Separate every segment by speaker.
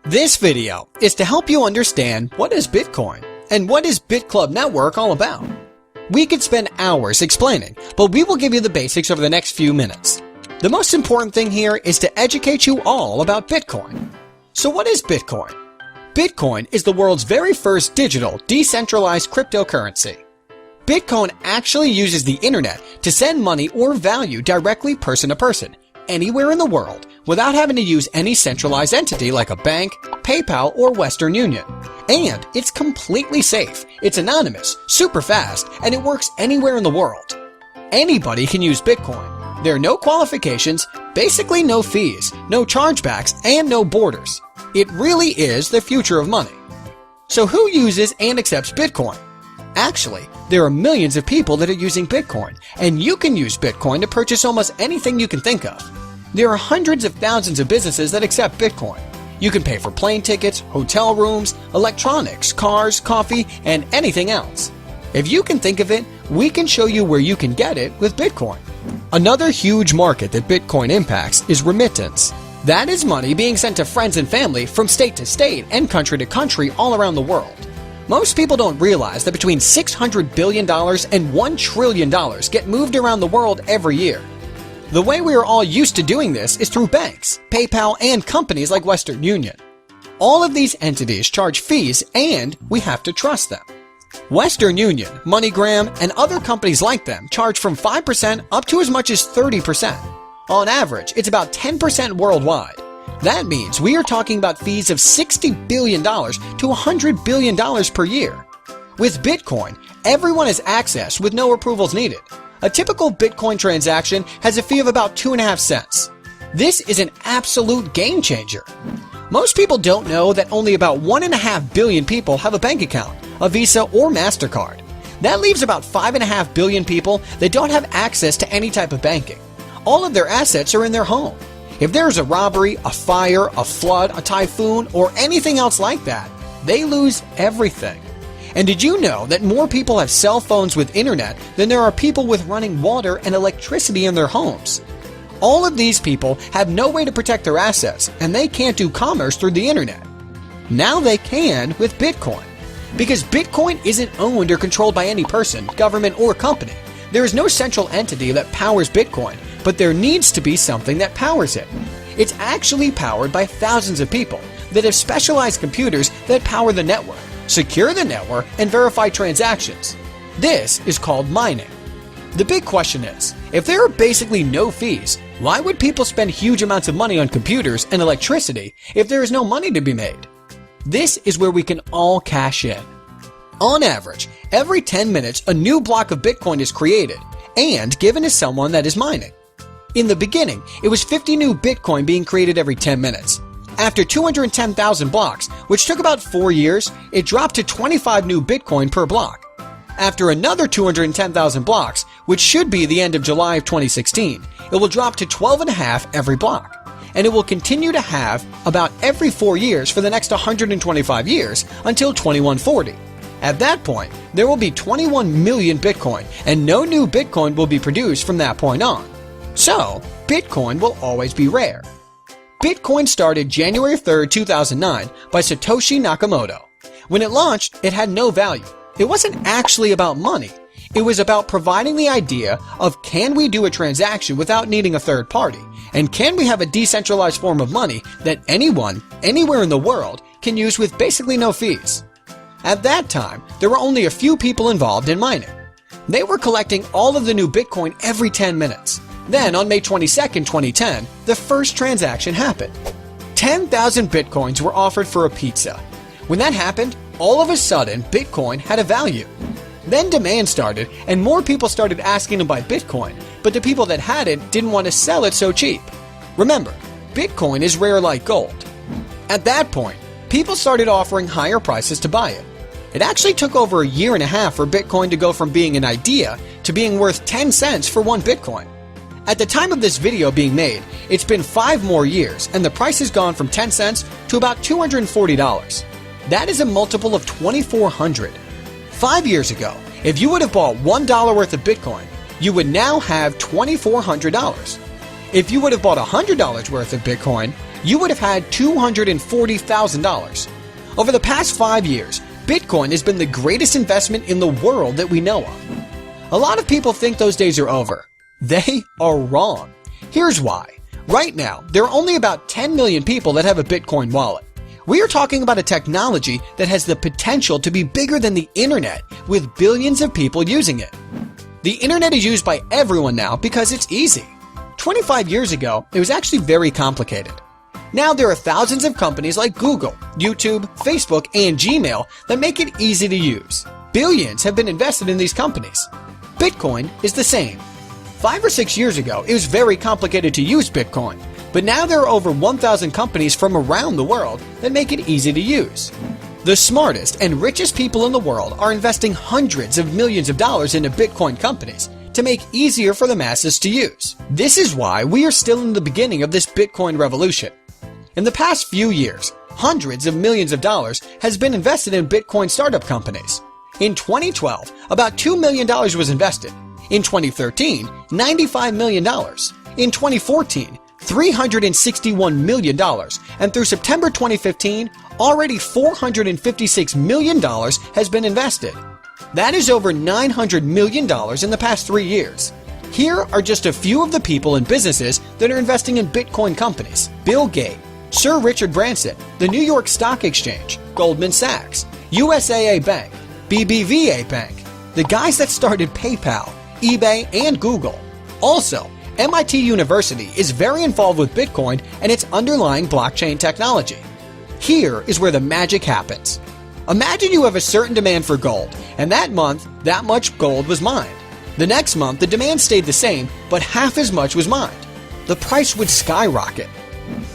Speaker 1: This video is to help you understand what is Bitcoin and what is BitClub Network all about. We could spend hours explaining, but we will give you the basics over the next few minutes. The most important thing here is to educate you all about Bitcoin. So what is Bitcoin? Bitcoin is the world's very first digital, decentralized cryptocurrency. Bitcoin actually uses the internet to send money or value directly person to person, anywhere in the world, without having to use any centralized entity like a bank, PayPal, or Western Union. And it's completely safe, it's anonymous, super fast, and it works anywhere in the world. Anybody can use Bitcoin. There are no qualifications, basically no fees, no chargebacks, and no borders. It really is the future of money. So who uses and accepts Bitcoin? Actually, there are millions of people that are using Bitcoin, and you can use Bitcoin to purchase almost anything you can think of. There are hundreds of thousands of businesses that accept Bitcoin. You can pay for plane tickets, hotel rooms, electronics, cars, coffee, and anything else. If you can think of it, we can show you where you can get it with Bitcoin. Another huge market that Bitcoin impacts is remittance. That is money being sent to friends and family from state to state and country to country all around the world. Most people don't realize that between $600 billion and $1 trillion get moved around the world every year. The way we are all used to doing this is through banks, PayPal, and companies like Western Union. All of these entities charge fees and we have to trust them. Western Union, MoneyGram, and other companies like them charge from 5% up to as much as 30%. On average, it's about 10% worldwide. That means we are talking about fees of $60 billion to $100 billion per year. With Bitcoin, everyone has access with no approvals needed. A typical Bitcoin transaction has a fee of about 2.5 cents. This is an absolute game changer. Most people don't know that only about 1.5 billion people have a bank account, a Visa or MasterCard. That leaves about 5.5 billion people that don't have access to any type of banking. All of their assets are in their home. If there's a robbery, a fire, a flood, a typhoon, or anything else like that, they lose everything. And did you know that more people have cell phones with internet than there are people with running water and electricity in their homes? All of these people have no way to protect their assets, and they can't do commerce through the internet. Now they can with Bitcoin. Because Bitcoin isn't owned or controlled by any person, government, or company. There is no central entity that powers Bitcoin, but there needs to be something that powers it. It's actually powered by thousands of people that have specialized computers that power the network, secure the network, and verify transactions. This is called mining. The big question is, if there are basically no fees, why would people spend huge amounts of money on computers and electricity if there is no money to be made? This is where we can all cash in. On average, every 10 minutes a new block of Bitcoin is created and given to someone that is mining. In the beginning, it was 50 new Bitcoin being created every 10 minutes. After 210,000 blocks, which took about 4 years, it dropped to 25 new Bitcoin per block. After another 210,000 blocks, which should be the end of July of 2016, it will drop to 12.5 every block. And it will continue to have about every 4 years for the next 125 years until 2140. At that point, there will be 21 million Bitcoin, and no new Bitcoin will be produced from that point on. So, Bitcoin will always be rare. Bitcoin started January 3, 2009 by Satoshi Nakamoto. When it launched, it had no value. It wasn't actually about money. It was about providing the idea of can we do a transaction without needing a third party? And can we have a decentralized form of money that anyone, anywhere in the world, can use with basically no fees? At that time, there were only a few people involved in mining. They were collecting all of the new Bitcoin every 10 minutes. Then, on May 22, 2010, the first transaction happened. 10,000 Bitcoins were offered for a pizza. When that happened, all of a sudden, Bitcoin had a value. Then demand started, and more people started asking to buy Bitcoin, but the people that had it didn't want to sell it so cheap. Remember, Bitcoin is rare like gold. At that point, people started offering higher prices to buy it. It actually took over a year and a half for Bitcoin to go from being an idea to being worth 10 cents for one Bitcoin. At the time of this video being made, it's been 5 more years and the price has gone from 10 cents to about $240. That is a multiple of 2,400. 5 years ago, if you would have bought $1 worth of Bitcoin, you would now have $2,400. If you would have bought $100 worth of Bitcoin, you would have had $240,000. Over the past 5 years, Bitcoin has been the greatest investment in the world that we know of. A lot of people think those days are over. They are wrong. Here's why. Right now, there are only about 10 million people that have a Bitcoin wallet. We are talking about a technology that has the potential to be bigger than the internet, with billions of people using it. The internet is used by everyone now because it's easy. 25 years ago, it was actually very complicated. Now there are thousands of companies like Google, YouTube, Facebook, and Gmail that make it easy to use. Billions have been invested in these companies. Bitcoin is the same. 5 or 6 years ago, it was very complicated to use Bitcoin, but now there are over 1,000 companies from around the world that make it easy to use. The smartest and richest people in the world are investing hundreds of millions of dollars into Bitcoin companies to make it easier for the masses to use. This is why we are still in the beginning of this Bitcoin revolution. In the past few years, hundreds of millions of dollars has been invested in Bitcoin startup companies. In 2012, about $2 million was invested. In 2013, $95 million. In 2014, $361 million. And through September 2015, already $456 million has been invested. That is over $900 million in the past 3 years. Here are just a few of the people and businesses that are investing in Bitcoin companies. Bill Gates, Sir Richard Branson, the New York Stock Exchange, Goldman Sachs, USAA Bank, BBVA Bank, the guys that started PayPal, eBay, and Google. Also, MIT University is very involved with Bitcoin and its underlying blockchain technology. Here is where the magic happens. Imagine you have a certain demand for gold, and that month, that much gold was mined. The next month, the demand stayed the same, but half as much was mined. The price would skyrocket.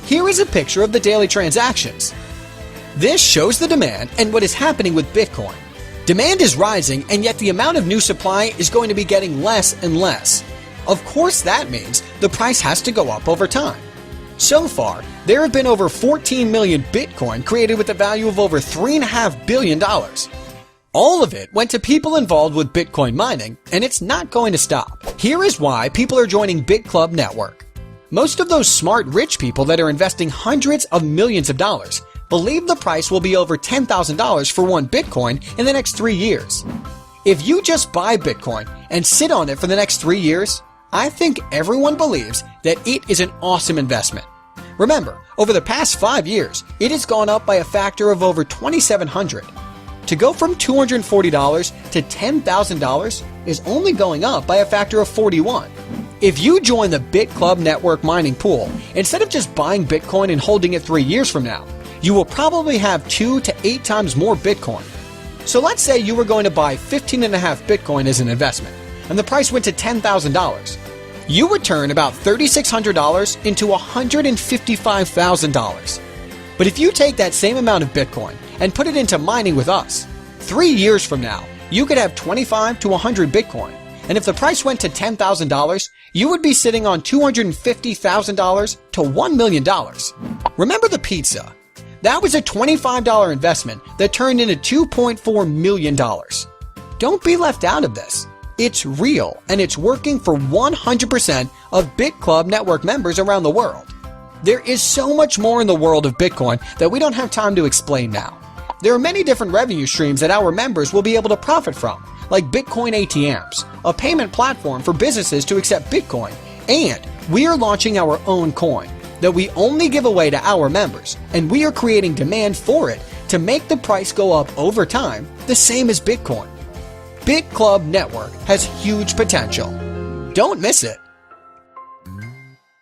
Speaker 1: Here is a picture of the daily transactions. This shows the demand and what is happening with Bitcoin. Demand is rising, and yet the amount of new supply is going to be getting less and less. Of course, that means the price has to go up over time. So far, there have been over 14 million Bitcoin created with a value of over $3.5 billion. All of it went to people involved with Bitcoin mining, and it's not going to stop. Here is why people are joining BitClub Network. Most of those smart, rich people that are investing hundreds of millions of dollars believe the price will be over $10,000 for one Bitcoin in the next 3 years. If you just buy Bitcoin and sit on it for the next 3 years, I think everyone believes that it is an awesome investment. Remember, over the past 5 years, it has gone up by a factor of over 2,700. To go from $240 to $10,000 is only going up by a factor of 41. If you join the BitClub Network mining pool, instead of just buying Bitcoin and holding it 3 years from now, you will probably have 2 to 8 times more Bitcoin. So let's say you were going to buy 15.5 Bitcoin as an investment, and the price went to $10,000. You would turn about $3,600 into $155,000. But if you take that same amount of Bitcoin and put it into mining with us, 3 years from now, you could have 25 to 100 Bitcoin. And if the price went to $10,000, you would be sitting on $250,000 to $1 million. Remember the pizza? That was a $25 investment that turned into $2.4 million. Don't be left out of this. It's real, and it's working for 100% of BitClub Network members around the world. There is so much more in the world of Bitcoin that we don't have time to explain now. There are many different revenue streams that our members will be able to profit from, like Bitcoin ATMs, a payment platform for businesses to accept Bitcoin, and we are launching our own coin that we only give away to our members, and we are creating demand for it to make the price go up over time, the same as Bitcoin. BitClub Network has huge potential. Don't miss it.